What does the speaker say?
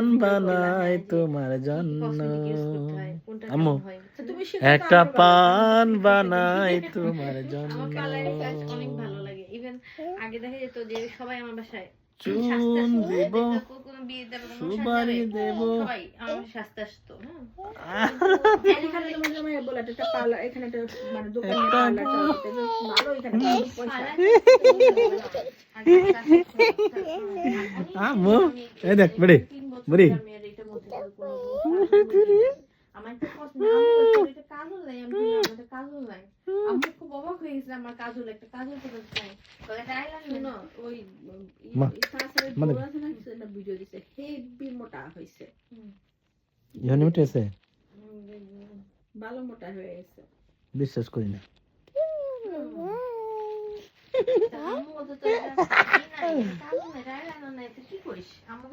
পান বানাই তোমার জন্য আম্মু একটা পান বানাই তোমার জন্য অনেক ভালো লাগে ইভেন আগে দেখা যেত যে সবাই আমার বাসায় চুন দেব সুপারি দেব সবাই আমার শাস্তে আসতো আম্মু এই দেখ বুড়ি বুড়ি আমার একটা কাজল নাই আমি আমাদের কাজল নাই আমি খুব অবাক হয়ে গেছিলাম আমার কাজল একটা কাজল নাই ওই ভিডিও দিছে হেভি মোটা হয়েছে ইহানি উঠেছে ভালো মোটা হয়ে গেছে বিশ্বাস করি না কি করিস